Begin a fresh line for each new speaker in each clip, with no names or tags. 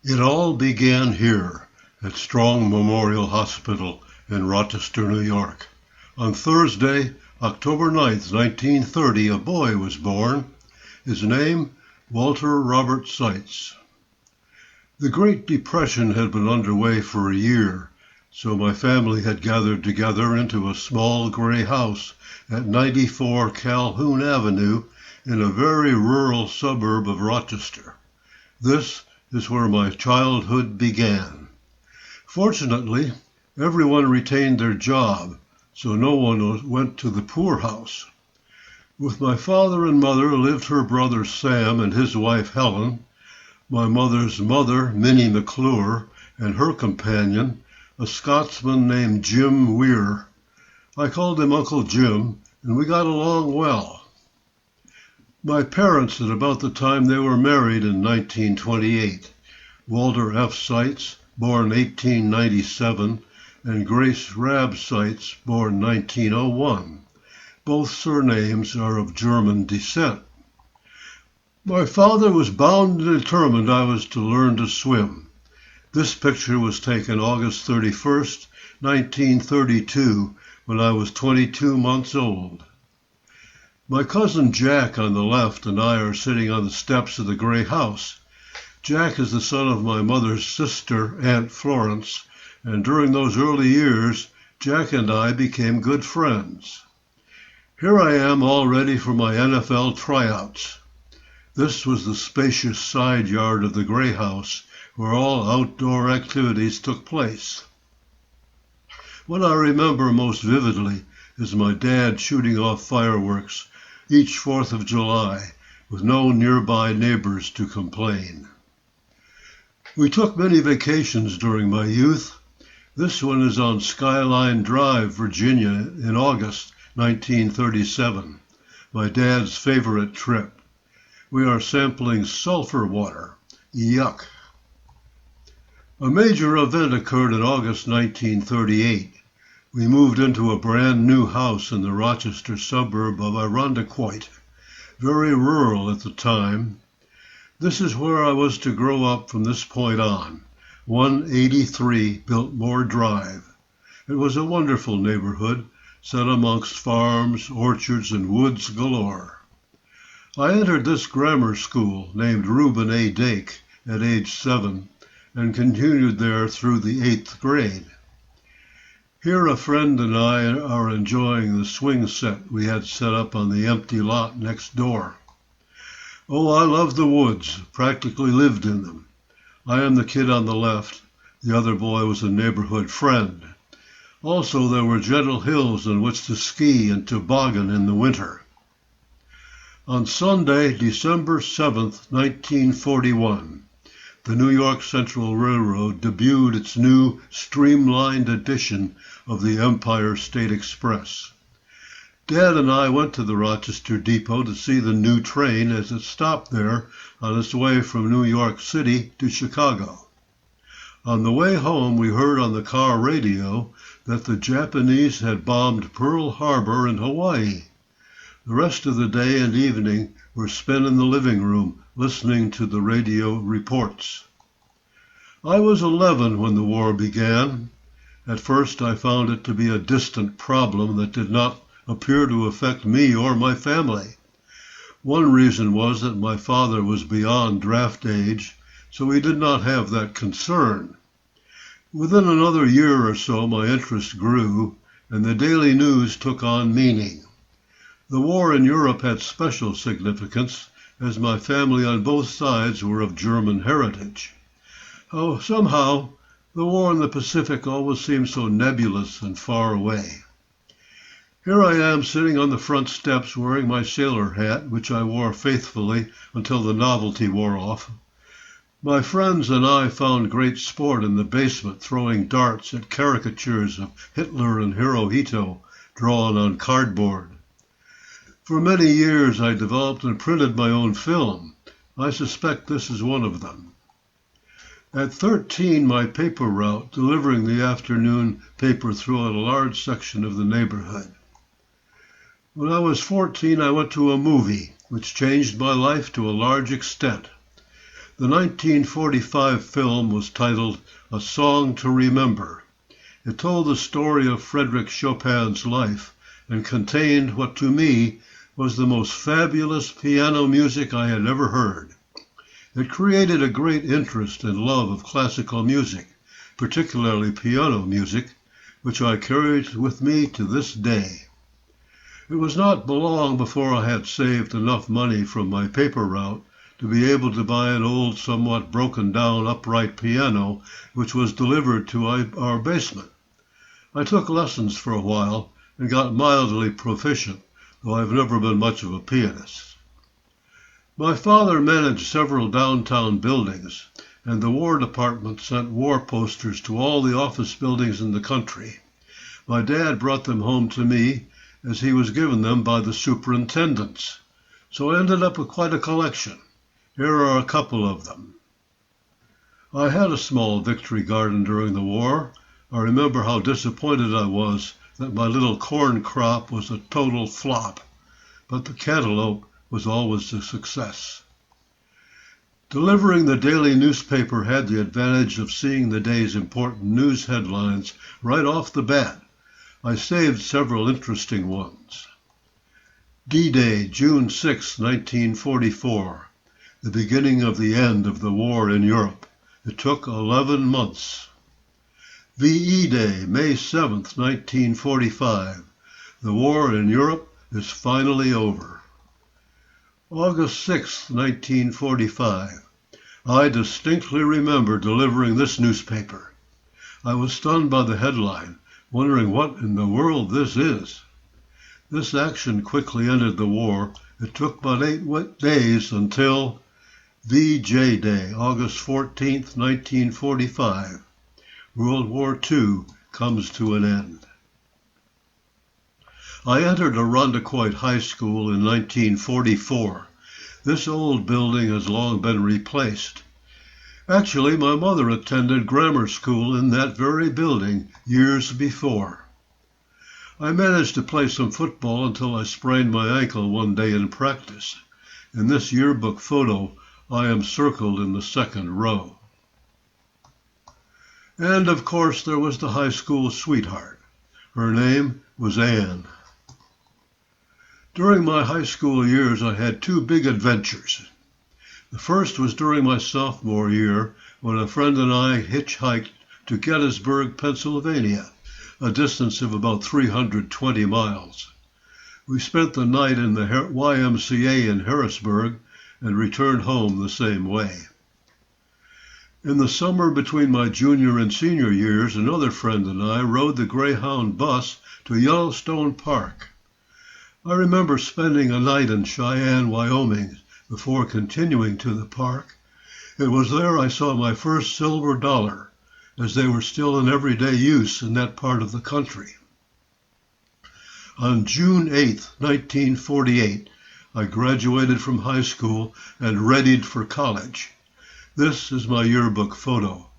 It all began here at Strong Memorial Hospital in Rochester, New York. On Thursday, October 9th, 1930, a boy was born. His name, Walter Robert Seitz. The Great Depression had been underway for a year, so my family had gathered together into a small gray house at 94 Calhoun Avenue in a very rural suburb of Rochester. This is where my childhood began. Fortunately, everyone retained their job, so no one went to the poorhouse. With my father and mother lived her brother Sam and his wife Helen, my mother's mother, Minnie McClure, and her companion, a Scotsman named Jim Weir. I called him Uncle Jim, and we got along well. My parents, at about the time they were married in 1928, Walter F. Seitz, born 1897, and Grace Rab Seitz, born 1901. Both surnames are of German descent. My father was bound and determined I was to learn to swim. This picture was taken August 31st, 1932, when I was 22 months old. My cousin Jack on the left and I are sitting on the steps of the gray house. Jack is the son of my mother's sister, Aunt Florence, and during those early years, Jack and I became good friends. Here I am all ready for my NFL tryouts. This was the spacious side yard of the gray house where all outdoor activities took place. What I remember most vividly is my dad shooting off fireworks each 4th of July with no nearby neighbors to complain. We took many vacations during my youth. This one is on Skyline Drive, Virginia, in August 1937, my dad's favorite trip. We are sampling sulfur water. Yuck. A major event occurred in August 1938. We moved into a brand new house in the Rochester suburb of Irondequoit, very rural at the time. This is where I was to grow up from this point on, 183 Biltmore Drive. It was a wonderful neighborhood, set amongst farms, orchards, and woods galore. I entered this grammar school, named Reuben A. Dake, at age 7, and continued there through the 8th grade. Here a friend and I are enjoying the swing set we had set up on the empty lot next door. Oh, I love the woods, practically lived in them. I am the kid on the left. The other boy was a neighborhood friend. Also, there were gentle hills on which to ski and toboggan in the winter. On Sunday, December 7th, 1941, the New York Central Railroad debuted its new streamlined edition of the Empire State Express. Dad and I went to the Rochester Depot to see the new train as it stopped there on its way from New York City to Chicago. On the way home, we heard on the car radio that the Japanese had bombed Pearl Harbor in Hawaii. The rest of the day and evening were spent in the living room listening to the radio reports. I was 11 when the war began. At first I found it to be a distant problem that did not appear to affect me or my family. One reason was that my father was beyond draft age, so he did not have that concern. Within another year or so my interest grew, and the daily news took on meaning. The war in Europe had special significance, as my family on both sides were of German heritage. Oh, somehow, the war in the Pacific always seemed so nebulous and far away. Here I am sitting on the front steps wearing my sailor hat, which I wore faithfully until the novelty wore off. My friends and I found great sport in the basement throwing darts at caricatures of Hitler and Hirohito drawn on cardboard. For many years I developed and printed my own film. I suspect this is one of them. At 13, my paper route, delivering the afternoon paper throughout a large section of the neighborhood. When I was 14, I went to a movie, which changed my life to a large extent. The 1945 film was titled A Song to Remember. It told the story of Frédéric Chopin's life and contained what to me was the most fabulous piano music I had ever heard. It created a great interest and love of classical music, particularly piano music, which I carried with me to this day. It was not long before I had saved enough money from my paper route to be able to buy an old, somewhat broken-down upright piano which was delivered to our basement. I took lessons for a while and got mildly proficient, though I've never been much of a pianist. My father managed several downtown buildings, and the War Department sent war posters to all the office buildings in the country. My dad brought them home to me as he was given them by the superintendents, so I ended up with quite a collection. Here are a couple of them. I had a small victory garden during the war. I remember how disappointed I was that my little corn crop was a total flop, but the cantaloupe was always a success. Delivering the daily newspaper had the advantage of seeing the day's important news headlines right off the bat. I saved several interesting ones. D-Day, June 6, 1944. The beginning of the end of the war in Europe. It took 11 months. VE Day, May 7, 1945. The war in Europe is finally over. August 6, 1945. I distinctly remember delivering this newspaper. I was stunned by the headline, wondering what in the world this is. This action quickly ended the war. It took but 8 days until VJ Day, August 14, 1945. World War II comes to an end. I entered Irondequoit High School in 1944. This old building has long been replaced. Actually, my mother attended grammar school in that very building years before. I managed to play some football until I sprained my ankle one day in practice. In this yearbook photo, I am circled in the second row. And of course, there was the high school sweetheart. Her name was Anne. During my high school years, I had 2 big adventures. The first was during my sophomore year when a friend and I hitchhiked to Gettysburg, Pennsylvania, a distance of about 320 miles. We spent the night in the YMCA in Harrisburg and returned home the same way. In the summer between my junior and senior years, another friend and I rode the Greyhound bus to Yellowstone Park. I remember spending a night in Cheyenne, Wyoming, before continuing to the park. It was there I saw my first silver dollar, as they were still in everyday use in that part of the country. On June 8, 1948, I graduated from high school and readied for college. This is my yearbook photo.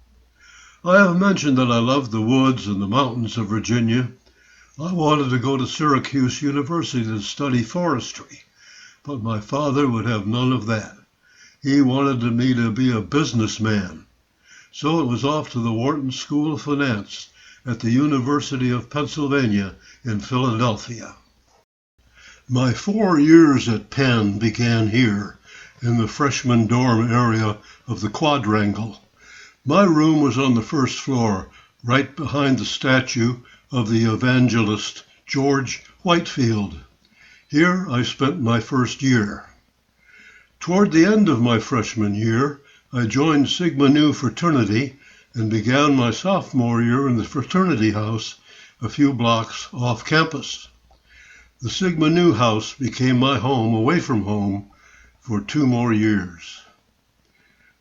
I have mentioned that I loved the woods and the mountains of Virginia. I wanted to go to Syracuse University to study forestry, but my father would have none of that. He wanted me to be a businessman. So it was off to the Wharton School of Finance at the University of Pennsylvania in Philadelphia. My 4 years at Penn began here, in the freshman dorm area of the Quadrangle. My room was on the first floor, right behind the statue of the evangelist George Whitefield. Here I spent my first year. Toward the end of my freshman year, I joined Sigma Nu fraternity and began my sophomore year in the fraternity house a few blocks off campus. The Sigma Nu house became my home away from home for 2 more years.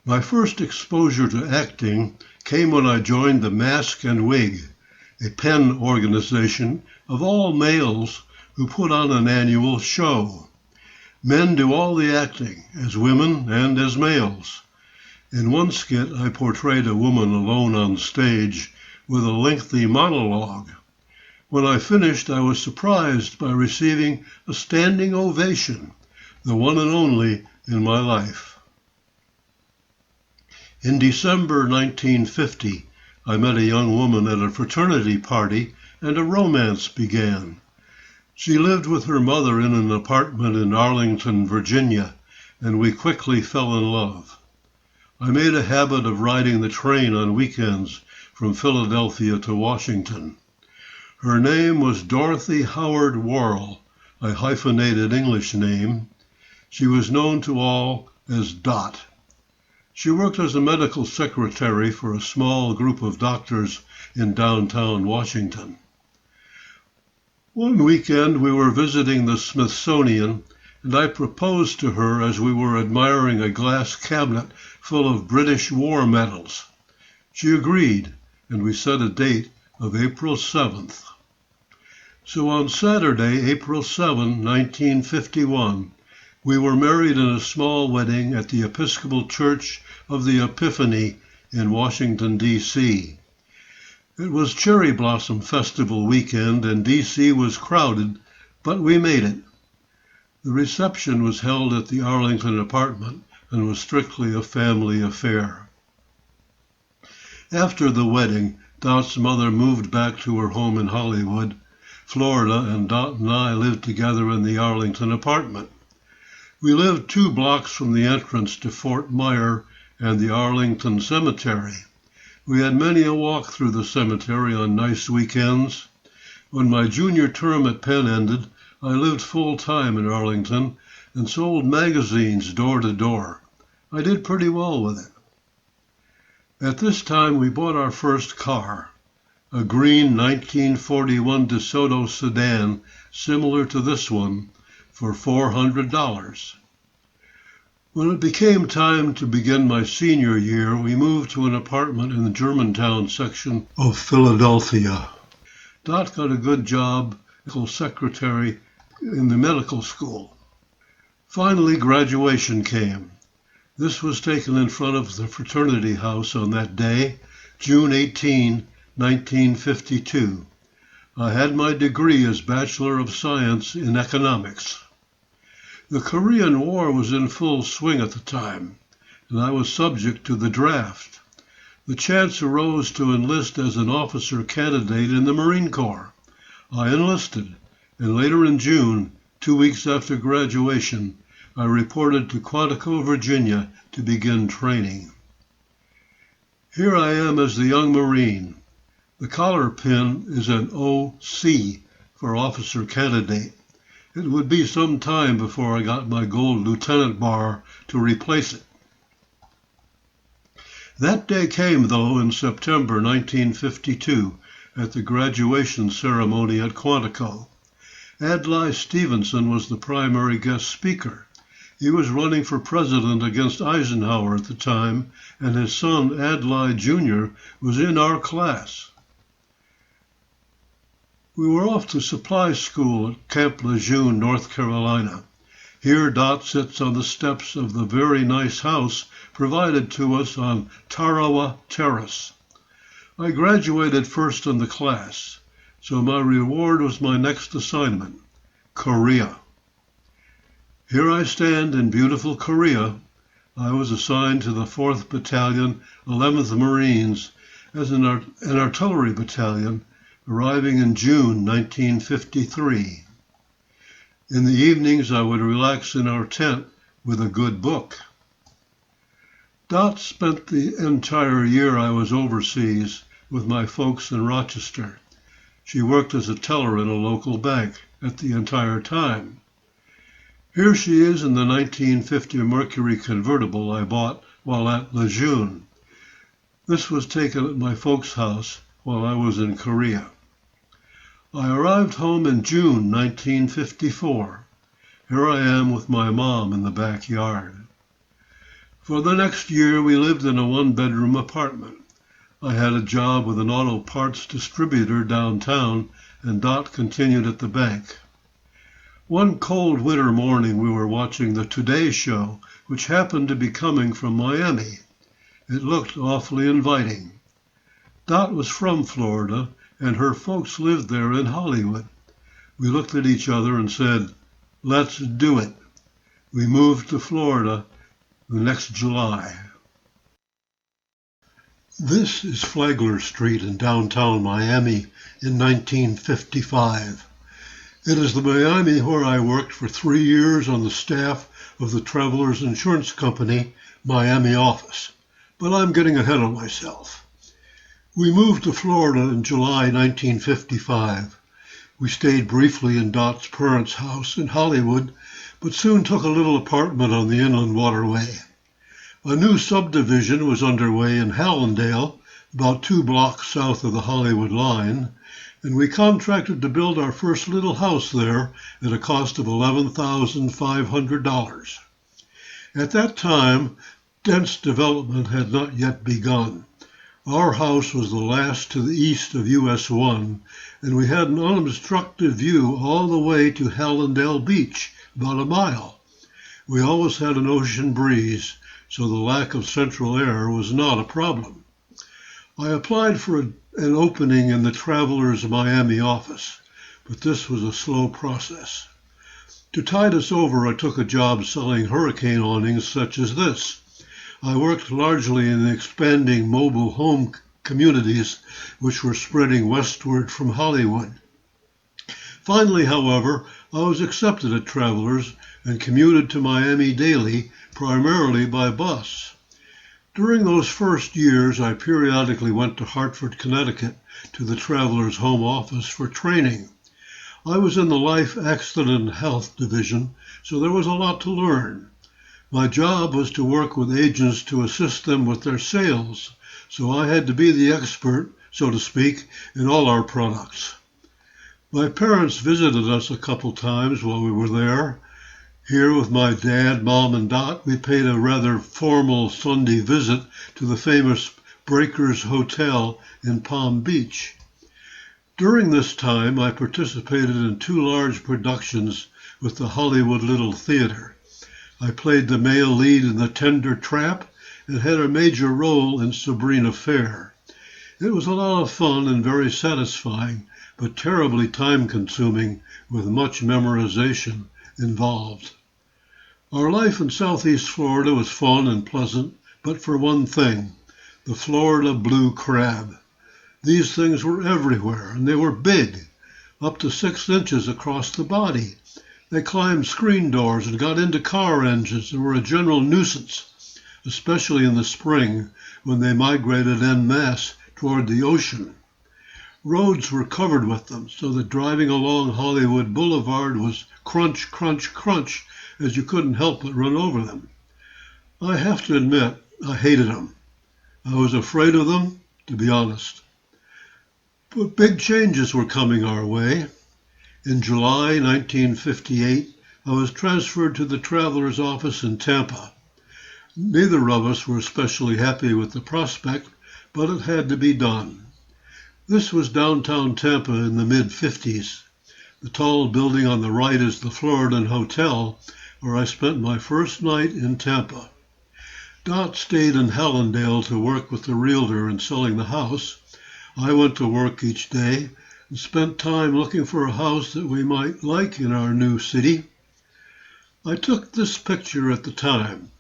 My first exposure to acting came when I joined the Mask and Wig, a Penn organization of all males who put on an annual show. Men do all the acting, as women and as males. In one skit, I portrayed a woman alone on stage with a lengthy monologue. When I finished, I was surprised by receiving a standing ovation, the one and only in my life. In December 1950, I met a young woman at a fraternity party and a romance began. She lived with her mother in an apartment in Arlington, Virginia, and we quickly fell in love. I made a habit of riding the train on weekends from Philadelphia to Washington. Her name was Dorothy Howard Worrell, a hyphenated English name. She was known to all as Dot. She worked as a medical secretary for a small group of doctors in downtown Washington. One weekend we were visiting the Smithsonian, and I proposed to her as we were admiring a glass cabinet full of British war medals. She agreed, and we set a date of April 7th. So on Saturday, April 7, 1951, we were married in a small wedding at the Episcopal Church of the Epiphany in Washington, D.C. It was Cherry Blossom Festival weekend and D.C. was crowded, but we made it. The reception was held at the Arlington apartment and was strictly a family affair. After the wedding, Dot's mother moved back to her home in Hollywood, Florida, and Dot and I lived together in the Arlington apartment. We lived 2 blocks from the entrance to Fort Myer and the Arlington Cemetery. We had many a walk through the cemetery on nice weekends. When my junior term at Penn ended, I lived full-time in Arlington and sold magazines door to door. I did pretty well with it. At this time, we bought our first car, a green 1941 DeSoto sedan similar to this one, for $400. When it became time to begin my senior year, we moved to an apartment in the Germantown section of Philadelphia. Dot got a good job as a secretary in the medical school. Finally, graduation came. This was taken in front of the fraternity house on that day, June 18, 1952. I had my degree as Bachelor of Science in Economics. The Korean War was in full swing at the time, and I was subject to the draft. The chance arose to enlist as an officer candidate in the Marine Corps. I enlisted, and later in June, 2 weeks after graduation, I reported to Quantico, Virginia, to begin training. Here I am as the young Marine. The collar pin is an OC for officer candidate. It would be some time before I got my gold lieutenant bar to replace it. That day came, though, in September 1952 at the graduation ceremony at Quantico. Adlai Stevenson was the primary guest speaker. He was running for president against Eisenhower at the time, and his son, Adlai Jr., was in our class. We were off to supply school at Camp Lejeune, North Carolina. Here Dot sits on the steps of the very nice house provided to us on Tarawa Terrace. I graduated first in the class, so my reward was my next assignment, Korea. Here I stand in beautiful Korea. I was assigned to the 4th Battalion, 11th Marines, as an artillery battalion, arriving in June 1953. In the evenings, I would relax in our tent with a good book. Dot spent the entire year I was overseas with my folks in Rochester. She worked as a teller in a local bank at the entire time. Here she is in the 1950 Mercury convertible I bought while at Lejeune. This was taken at my folks' house while I was in Korea. I arrived home in June 1954. Here I am with my mom in the backyard. For the next year, we lived in a one-bedroom apartment. I had a job with an auto parts distributor downtown, and Dot continued at the bank. One cold winter morning, we were watching the Today Show, which happened to be coming from Miami. It looked awfully inviting. Dot was from Florida, and her folks lived there in Hollywood. We looked at each other and said, "Let's do it." We moved to Florida the next July. This is Flagler Street in downtown Miami in 1955. It is the Miami where I worked for 3 years on the staff of the Travelers Insurance Company Miami office. But I'm getting ahead of myself. We moved to Florida in July 1955. We stayed briefly in Dot's parents' house in Hollywood, but soon took a little apartment on the Inland Waterway. A new subdivision was underway in Hallandale, about 2 blocks south of the Hollywood line, and we contracted to build our first little house there at a cost of $11,500. At that time, dense development had not yet begun. Our house was the last to the east of US 1, and we had an unobstructed view all the way to Hallandale Beach, about a mile. We always had an ocean breeze, so the lack of central air was not a problem. I applied for an opening in the Travelers Miami office, but this was a slow process. To tide us over, I took a job selling hurricane awnings such as this. I worked largely in the expanding mobile home communities which were spreading westward from Hollywood. Finally, however, I was accepted at Travelers and commuted to Miami daily, primarily by bus. During those first years, I periodically went to Hartford, Connecticut, to the Travelers' home office for training. I was in the Life Accident and Health division, so there was a lot to learn. My job was to work with agents to assist them with their sales, so I had to be the expert, so to speak, in all our products. My parents visited us a couple times while we were there. Here with my dad, Mom, and Dot, we paid a rather formal Sunday visit to the famous Breakers Hotel in Palm Beach. During this time, I participated in 2 large productions with the Hollywood Little Theater. I played the male lead in The Tender Trap and had a major role in Sabrina Fair. It was a lot of fun and very satisfying, but terribly time-consuming with much memorization involved. Our life in Southeast Florida was fun and pleasant, but for one thing, the Florida blue crab. These things were everywhere, and they were big, up to 6 inches across the body. They climbed screen doors and got into car engines and were a general nuisance, especially in the spring when they migrated en masse toward the ocean. Roads were covered with them, so that driving along Hollywood Boulevard was crunch, crunch, crunch, as you couldn't help but run over them. I have to admit, I hated them. I was afraid of them, to be honest. But big changes were coming our way. In July 1958, I was transferred to the Travelers' office in Tampa. Neither of us were especially happy with the prospect, but it had to be done. This was downtown Tampa in the mid-50s. The tall building on the right is the Floridan Hotel, where I spent my first night in Tampa. Dot stayed in Hallandale to work with the realtor in selling the house. I went to work each day and spent time looking for a house that we might like in our new city. I took this picture at the time.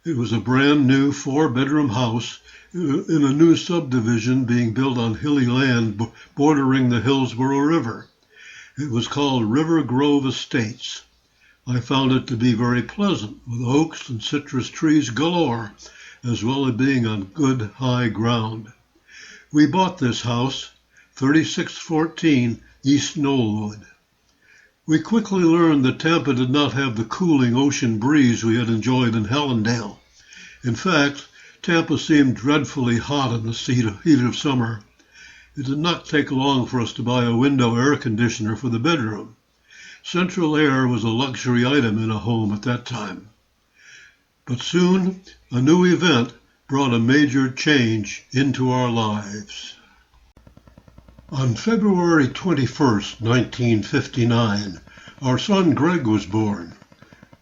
It was a brand new 4-bedroom house in a new subdivision being built on hilly land bordering the Hillsborough River. It was called River Grove Estates. I found it to be very pleasant, with oaks and citrus trees galore, as well as being on good high ground. We bought this house, 3614 East Knollwood. We quickly learned that Tampa did not have the cooling ocean breeze we had enjoyed in Hallandale. In fact, Tampa seemed dreadfully hot in the heat of summer. It did not take long for us to buy a window air conditioner for the bedroom. Central air was a luxury item in a home at that time. But soon, a new event brought a major change into our lives. On February 21st, 1959, our son Greg was born.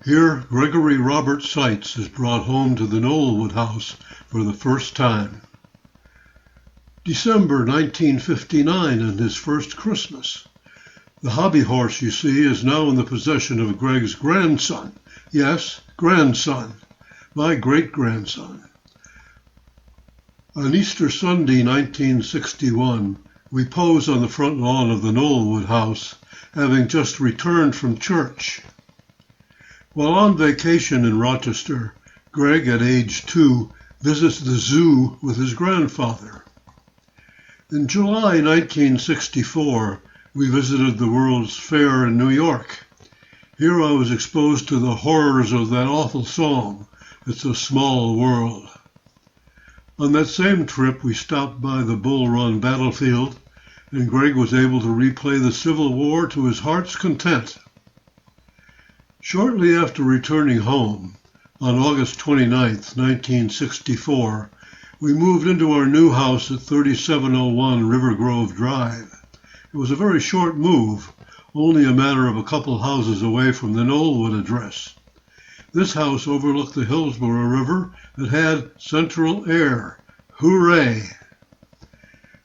Here, Gregory Robert Seitz is brought home to the Knollwood house for the first time. December 1959 and his first Christmas. The hobby horse you see is now in the possession of Greg's grandson. Yes, grandson, my great-grandson. On Easter Sunday, 1961, we pose on the front lawn of the Knollwood House, having just returned from church. While on vacation in Rochester, Greg, at age 2, visits the zoo with his grandfather. In July 1964, we visited the World's Fair in New York. Here I was exposed to the horrors of that awful song, "It's a Small World." On that same trip, we stopped by the Bull Run battlefield, and Greg was able to replay the Civil War to his heart's content. Shortly after returning home, on August 29, 1964, we moved into our new house at 3701 River Grove Drive. It was a very short move, only a matter of a couple houses away from the Knollwood address. This house overlooked the Hillsborough River and had central air. Hooray!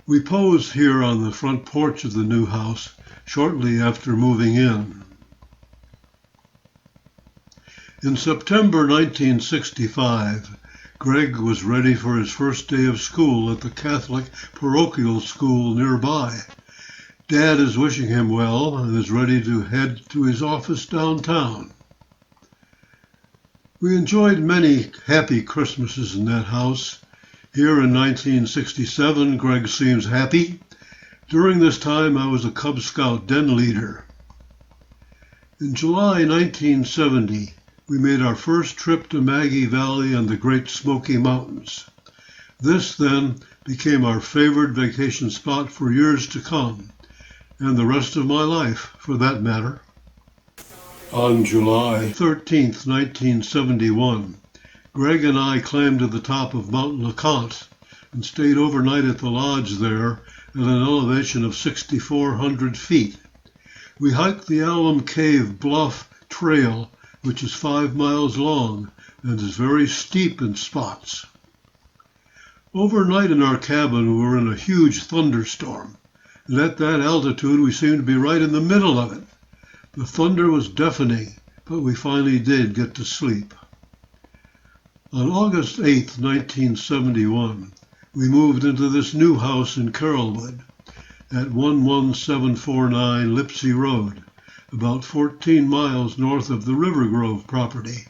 We posed here on the front porch of the new house shortly after moving in. In September 1965, Greg was ready for his first day of school at the Catholic parochial school nearby. Dad is wishing him well and is ready to head to his office downtown. We enjoyed many happy Christmases in that house. Here in 1967, Greg seems happy. During this time, I was a Cub Scout den leader. In July 1970, we made our first trip to Maggie Valley and the Great Smoky Mountains. This, then, became our favorite vacation spot for years to come, and the rest of my life, for that matter. On July 13, 1971, Greg and I climbed to the top of Mount LeConte and stayed overnight at the lodge there at an elevation of 6,400 feet. We hiked the Alum Cave Bluff Trail, which is 5 miles long and is very steep in spots. Overnight in our cabin, we were in a huge thunderstorm, and at that altitude we seemed to be right in the middle of it. The thunder was deafening, but we finally did get to sleep. On August 8, 1971, we moved into this new house in Carrollwood at 11749 Lipsey Road, about 14 miles north of the River Grove property.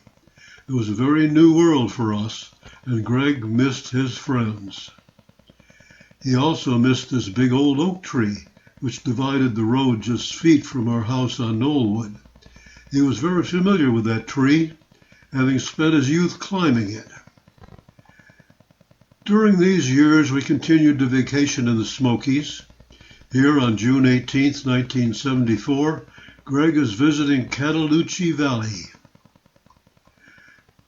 It was a very new world for us, and Greg missed his friends. He also missed this big old oak tree, which divided the road just feet from our house on Knollwood. He was very familiar with that tree, having spent his youth climbing it. During these years, we continued to vacation in the Smokies. Here on June 18, 1974, Greg is visiting Cataloochee Valley.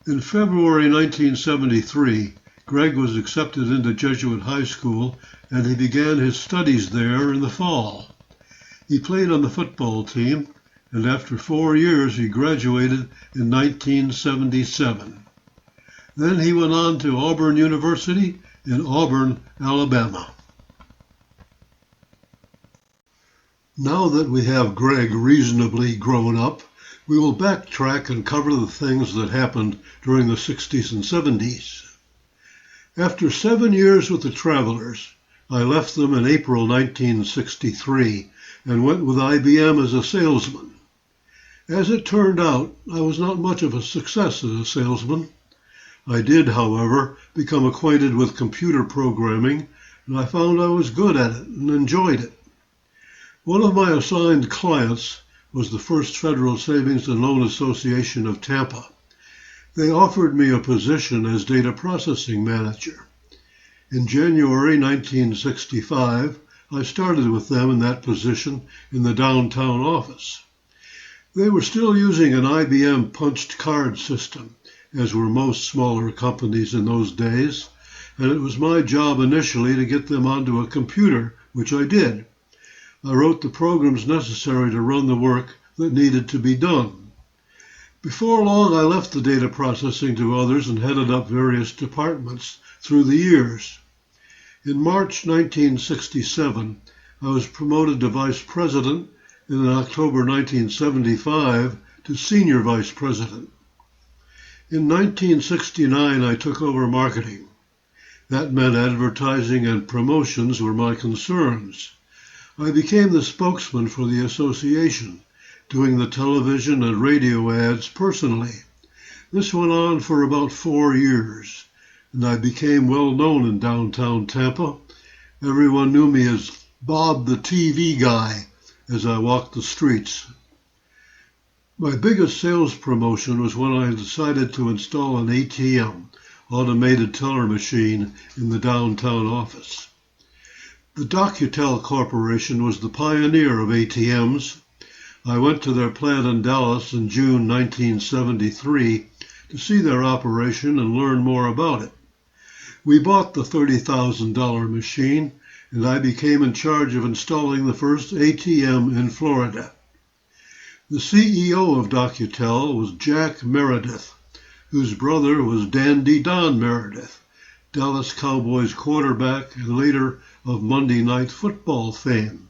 In February 1973, Greg was accepted into Jesuit High School, and he began his studies there in the fall. He played on the football team, and after 4 years he graduated in 1977. Then he went on to Auburn University in Auburn, Alabama. Now that we have Greg reasonably grown up, we will backtrack and cover the things that happened during the 60s and 70s. After 7 years with the Travelers, I left them in April 1963 and went with IBM as a salesman. As it turned out, I was not much of a success as a salesman. I did, however, become acquainted with computer programming, and I found I was good at it and enjoyed it. One of my assigned clients was the First Federal Savings and Loan Association of Tampa. They offered me a position as data processing manager. In January 1965, I started with them in that position in the downtown office. They were still using an IBM punched card system, as were most smaller companies in those days, and it was my job initially to get them onto a computer, which I did. I wrote the programs necessary to run the work that needed to be done. Before long, I left the data processing to others and headed up various departments through the years. In March 1967, I was promoted to vice president, and in October 1975 to senior vice president. In 1969, I took over marketing. That meant advertising and promotions were my concerns. I became the spokesman for the association, doing the television and radio ads personally. This went on for about 4 years, and I became well known in downtown Tampa. Everyone knew me as Bob the TV guy as I walked the streets. My biggest sales promotion was when I decided to install an ATM, automated teller machine, in the downtown office. The Docutel Corporation was the pioneer of ATMs. I went to their plant in Dallas in June 1973 to see their operation and learn more about it. We bought the $30,000 machine, and I became in charge of installing the first ATM in Florida. The CEO of Docutel was Jack Meredith, whose brother was Dandy Don Meredith, Dallas Cowboys quarterback and later of Monday Night Football fame.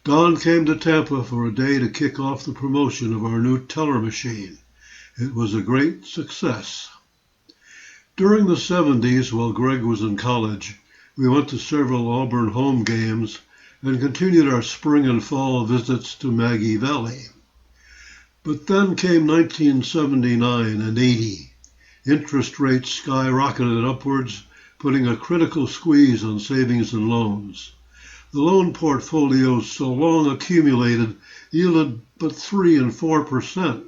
Don came to Tampa for a day to kick off the promotion of our new teller machine. It was a great success. During the 70s, while Greg was in college, we went to several Auburn home games and continued our spring and fall visits to Maggie Valley. But then came 1979 and 80. Interest rates skyrocketed upwards, putting a critical squeeze on savings and loans. The loan portfolios so long accumulated yielded but 3 and 4%.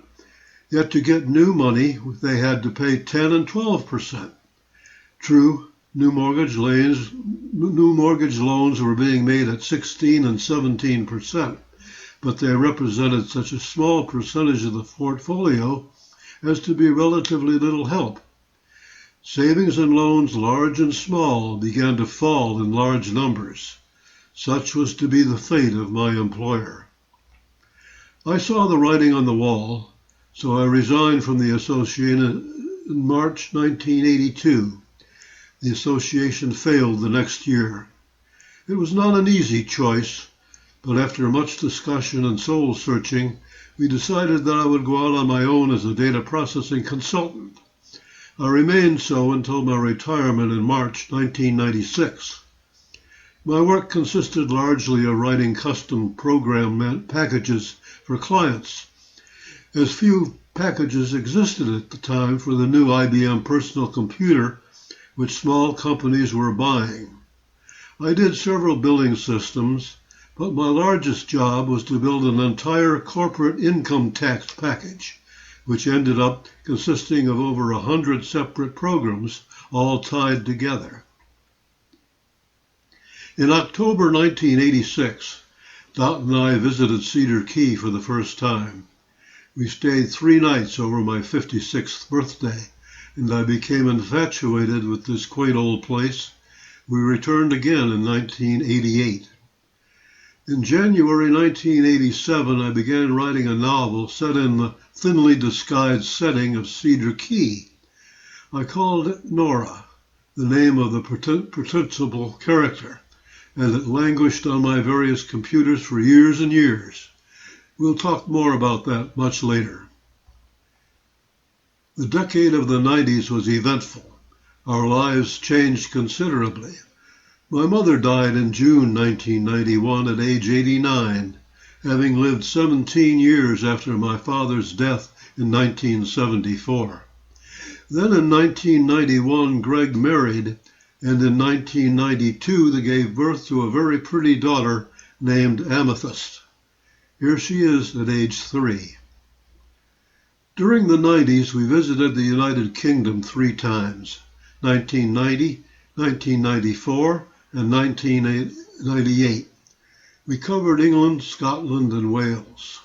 Yet to get new money, they had to pay 10 and 12%. True, new mortgage loans were being made at 16 and 17%, but they represented such a small percentage of the portfolio as to be relatively little help. Savings and loans, large and small, began to fall in large numbers. Such was to be the fate of my employer. I saw the writing on the wall, so I resigned from the association in March 1982. The association failed the next year. It was not an easy choice, but after much discussion and soul searching, we decided that I would go out on my own as a data processing consultant. I remained so until my retirement in March 1996. My work consisted largely of writing custom program packages for clients, as few packages existed at the time for the new IBM personal computer, which small companies were buying. I did several billing systems, but my largest job was to build an entire corporate income tax package, which ended up consisting of over 100 separate programs, all tied together. In October 1986, Dot and I visited Cedar Key for the first time. We stayed 3 nights over my 56th birthday, and I became infatuated with this quaint old place. We returned again in 1988. In January 1987, I began writing a novel set in the thinly disguised setting of Cedar Key. I called it Nora, the name of the principal character, and it languished on my various computers for years and years. We'll talk more about that much later. The decade of the 90s was eventful. Our lives changed considerably. My mother died in June 1991 at age 89, having lived 17 years after my father's death in 1974. Then in 1991, Greg married, and in 1992 they gave birth to a very pretty daughter named Amethyst. Here she is at age 3. During the 90s, we visited the United Kingdom 3 times, 1990, 1994, and 1998. We covered England, Scotland, and Wales.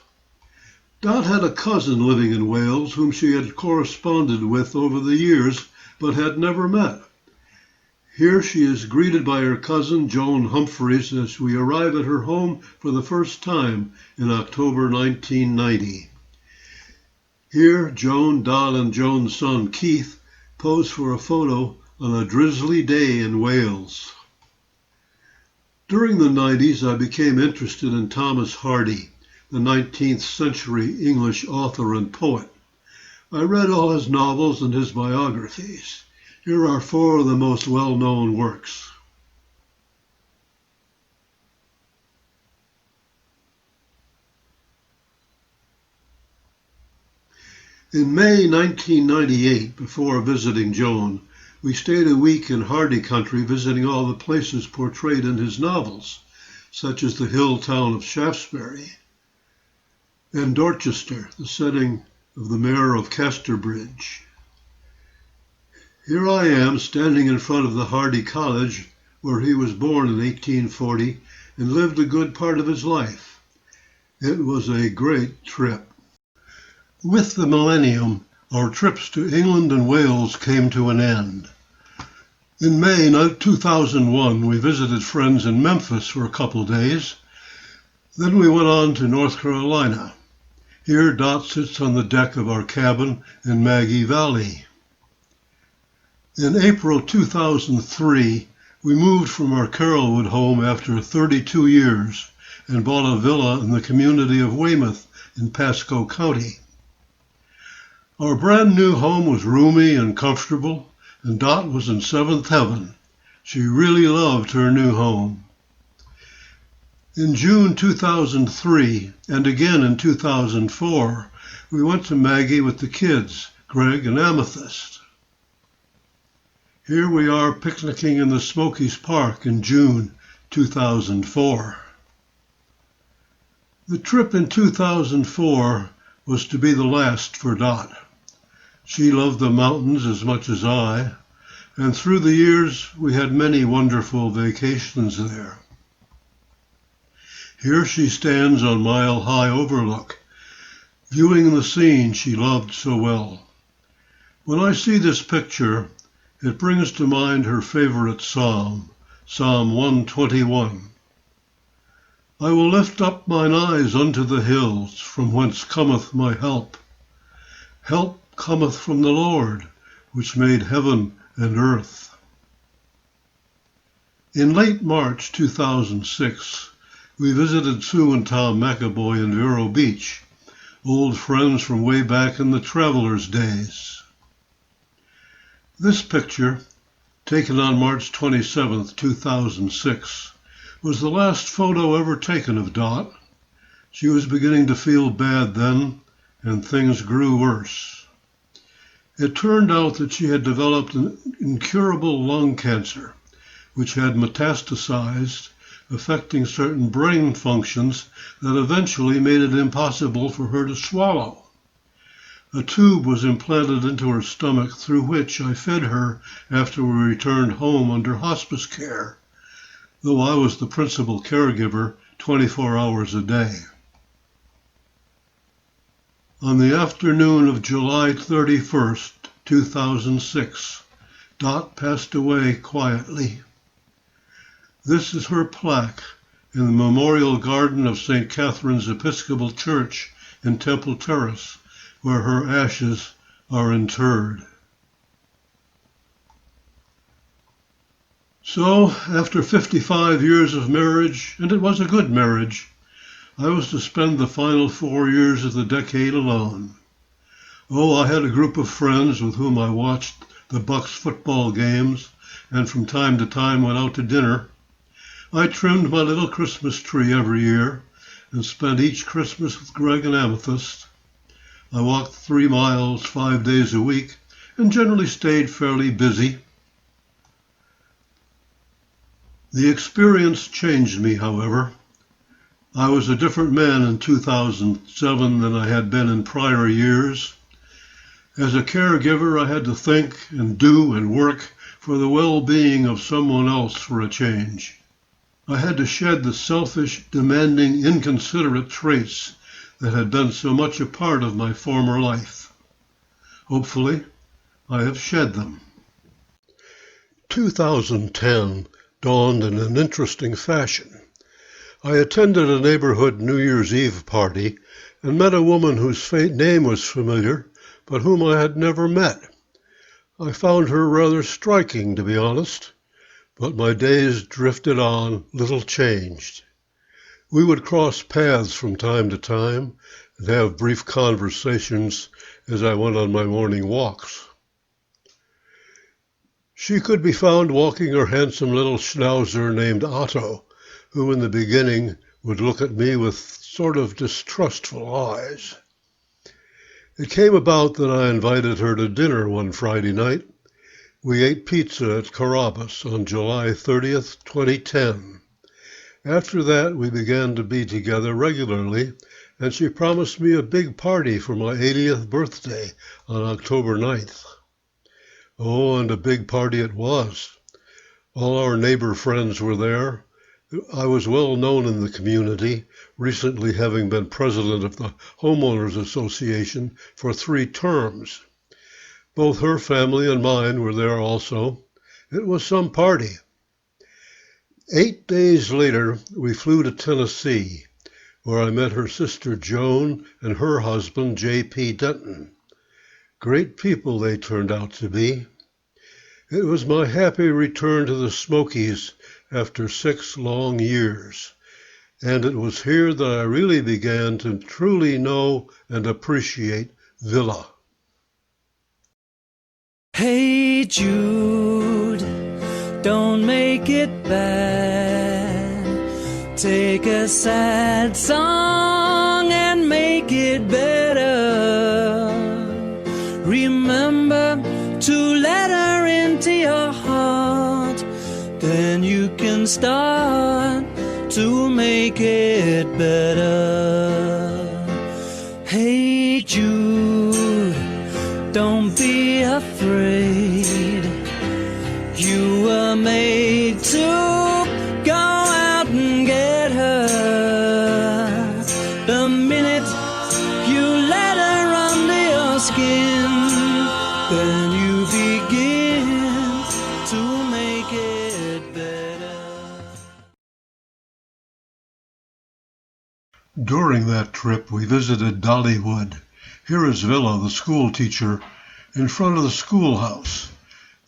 Dot had a cousin living in Wales whom she had corresponded with over the years, but had never met. Here she is greeted by her cousin, Joan Humphreys, as we arrive at her home for the first time in October 1990. Here, Joan, Dot, and Joan's son, Keith, pose for a photo on a drizzly day in Wales. During the 90s, I became interested in Thomas Hardy, the 19th century English author and poet. I read all his novels and his biographies. Here are four of the most well-known works. In May 1998, before visiting Joan, we stayed a week in Hardy country visiting all the places portrayed in his novels, such as the hill town of Shaftesbury, and Dorchester, the setting of the Mayor of Casterbridge. Here I am standing in front of the Hardy College, where he was born in 1840 and lived a good part of his life. It was a great trip. With the millennium, our trips to England and Wales came to an end. In May 2001, we visited friends in Memphis for a couple days. Then we went on to North Carolina. Here, Dot sits on the deck of our cabin in Maggie Valley. In April 2003, we moved from our Carrollwood home after 32 years and bought a villa in the community of Weymouth in Pasco County. Our brand new home was roomy and comfortable, and Dot was in seventh heaven. She really loved her new home. In June 2003, and again in 2004, we went to Maggie with the kids, Greg and Amethyst. Here we are picnicking in the Smokies Park in June 2004. The trip in 2004 was to be the last for Dot. She loved the mountains as much as I, and through the years we had many wonderful vacations there. Here she stands on Mile High Overlook, viewing the scene she loved so well. When I see this picture, it brings to mind her favorite psalm, Psalm 121. I will lift up mine eyes unto the hills, from whence cometh my help. Help cometh from the Lord, which made heaven and earth. In late March 2006, we visited Sue and Tom McAvoy in Vero Beach, old friends from way back in the travelers' days. This picture, taken on March 27, 2006, was the last photo ever taken of Dot. She was beginning to feel bad then, and things grew worse. It turned out that she had developed an incurable lung cancer, which had metastasized, affecting certain brain functions that eventually made it impossible for her to swallow. A tube was implanted into her stomach through which I fed her after we returned home under hospice care, though I was the principal caregiver 24 hours a day. On the afternoon of July 31st, 2006, Dot passed away quietly. This is her plaque in the Memorial Garden of St. Catherine's Episcopal Church in Temple Terrace, where her ashes are interred. So, after 55 years of marriage, and it was a good marriage, I was to spend the final 4 years of the decade alone. Oh, I had a group of friends with whom I watched the Bucks football games and from time to time went out to dinner. I trimmed my little Christmas tree every year and spent each Christmas with Greg and Amethyst. I walked 3 miles 5 days a week and generally stayed fairly busy. The experience changed me, however. I was a different man in 2007 than I had been in prior years. As a caregiver, I had to think and do and work for the well-being of someone else for a change. I had to shed the selfish, demanding, inconsiderate traits that had been so much a part of my former life. Hopefully, I have shed them. 2010 dawned in an interesting fashion. I attended a neighborhood New Year's Eve party and met a woman whose name was familiar, but whom I had never met. I found her rather striking, to be honest, but my days drifted on, little changed. We would cross paths from time to time and have brief conversations as I went on my morning walks. She could be found walking her handsome little schnauzer named Otto, who in the beginning would look at me with sort of distrustful eyes. It came about that I invited her to dinner one Friday night. We ate pizza at Carrabba's on July 30th, 2010. After that, we began to be together regularly, and she promised me a big party for my 80th birthday on October 9th. Oh, and a big party it was. All our neighbor friends were there. I was well known in the community, recently having been president of the Homeowners Association for 3 terms. Both her family and mine were there also. It was some party. 8 days later, we flew to Tennessee, where I met her sister Joan and her husband J.P. Denton. Great people they turned out to be. It was my happy return to the Smokies after 6 long years, and it was here that I really began to truly know and appreciate Villa.
Hey Jude, don't make it bad. Take a sad song and make it better. Remember to let her into your heart, then you can start to make it better. Hey Jude, don't be afraid. You were made to go out and get her. The minute you let her under your skin, then you begin to make it better.
During that trip, we visited Dollywood. Here is Villa, the school teacher, in front of the schoolhouse.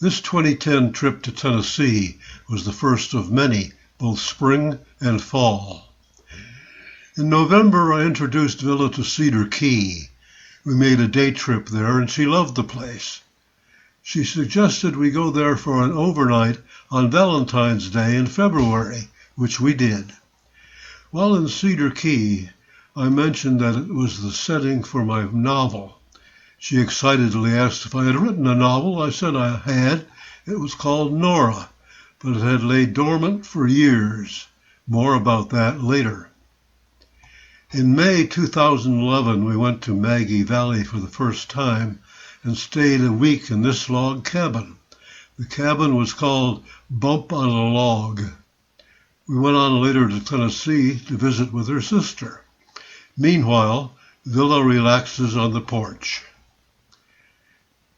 This 2010 trip to Tennessee was the first of many, both spring and fall. In November, I introduced Villa to Cedar Key. We made a day trip there, and she loved the place. She suggested we go there for an overnight on Valentine's Day in February, which we did. While in Cedar Key, I mentioned that it was the setting for my novel. She excitedly asked if I had written a novel. I said I had. It was called Nora, but it had laid dormant for years. More about that later. In May 2011, we went to Maggie Valley for the first time and stayed a week in this log cabin. The cabin was called Bump on a Log. We went on later to Tennessee to visit with her sister. Meanwhile, Villa relaxes on the porch.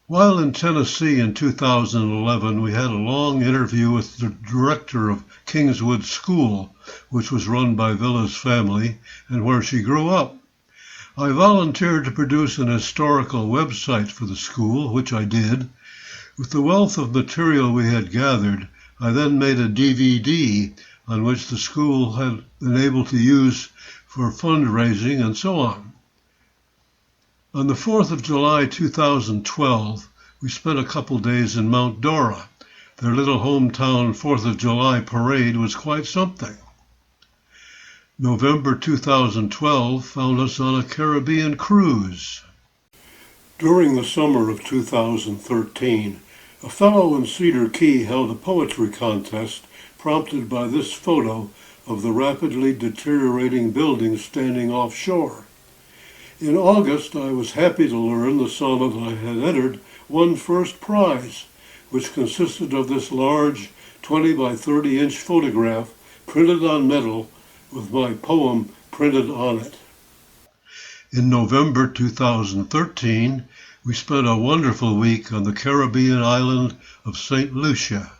While in Tennessee in 2011, we had a long interview with the director of Kingswood School, which was run by Villa's family and where she grew up. I volunteered to produce an historical website for the school, which I did. With the wealth of material we had gathered, I then made a DVD on which the school had been able to use for fundraising and so on. On the 4th of July 2012, we spent a couple days in Mount Dora. Their little hometown 4th of July parade was quite something. November 2012 found us on a Caribbean cruise. During the summer of 2013, a fellow in Cedar Key held a poetry contest prompted by this photo of the rapidly deteriorating building standing offshore. In August, I was happy to learn the sonnet I had entered won first prize, which consisted of this large 20 by 30 inch photograph printed on metal with my poem printed on it. In November 2013, we spent a wonderful week on the Caribbean island of St. Lucia.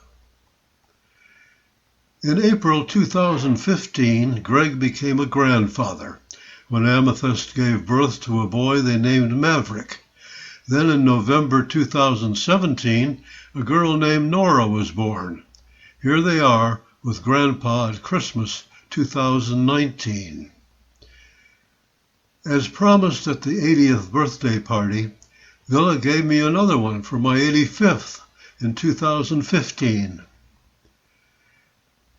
In April 2015, Greg became a grandfather when Amethyst gave birth to a boy they named Maverick. Then in November 2017, a girl named Nora was born. Here they are with Grandpa at Christmas 2019. As promised at the 80th birthday party, Villa gave me another one for my 85th, in 2015.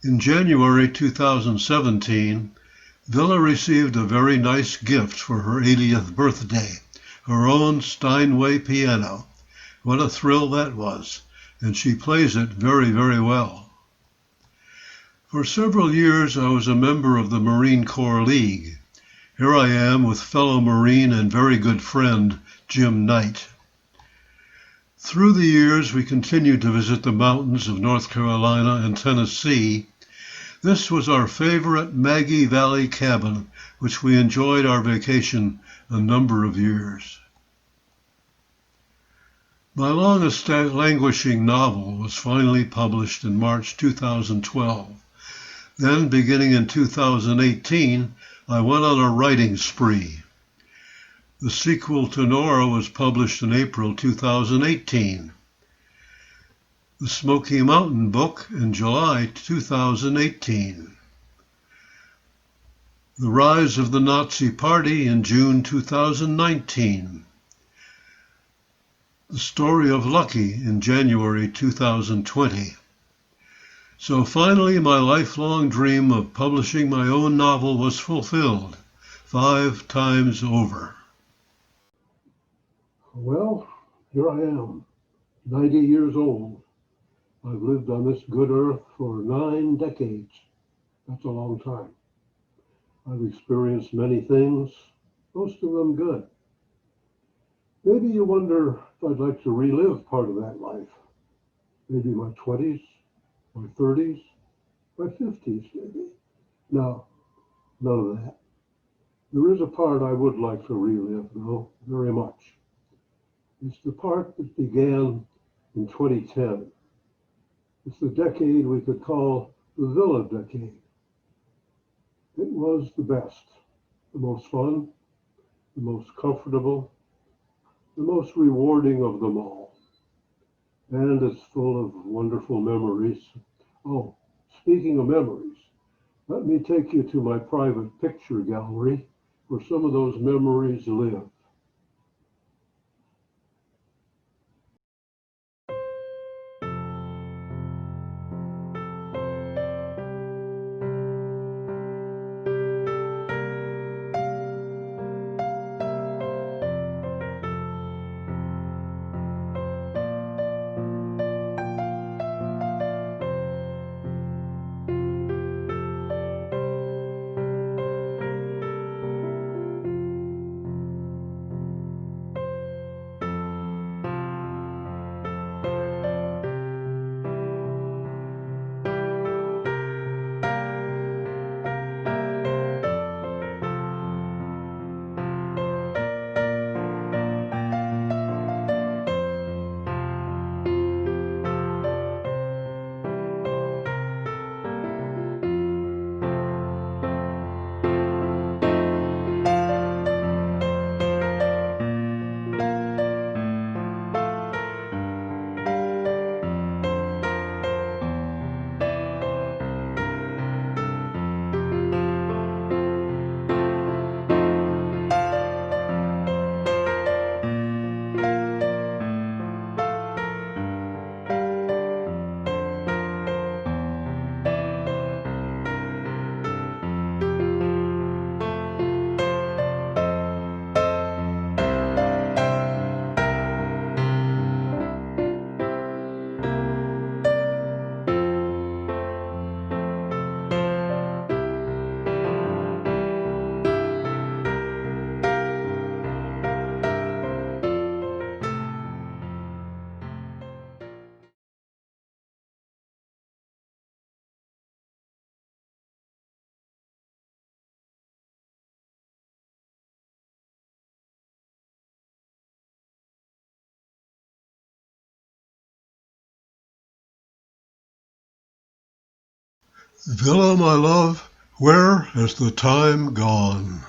In January 2017, Villa received a very nice gift for her 80th birthday, her own Steinway piano. What a thrill that was, and she plays it very, very well. For several years I was a member of the Marine Corps League. Here I am with fellow Marine and very good friend Jim Knight. Through the years we continued to visit the mountains of North Carolina and Tennessee. This was our favorite Maggie Valley cabin, which we enjoyed our vacation a number of years. My longest languishing novel was finally published in March 2012. Then, beginning in 2018, I went on a writing spree. The sequel to Nora was published in April 2018. The Smoky Mountain book in July 2018. The Rise of the Nazi Party in June 2019. The Story of Lucky in January 2020. So finally my lifelong dream of publishing my own novel was fulfilled 5 times over.
Well, here I am, 90 years old. I've lived on this good earth for 9 decades. That's a long time. I've experienced many things, most of them good. Maybe you wonder if I'd like to relive part of that life. Maybe my 20s, my 30s, my 50s maybe. No, none of that. There is a part I would like to relive, though, very much. It's the part that began in 2010. It's the decade we could call the Villa decade. It was the best, the most fun, the most comfortable, the most rewarding of them all. And it's full of wonderful memories. Oh, speaking of memories, let me take you to my private picture gallery where some of those memories live.
Villa, my love, where has the time gone?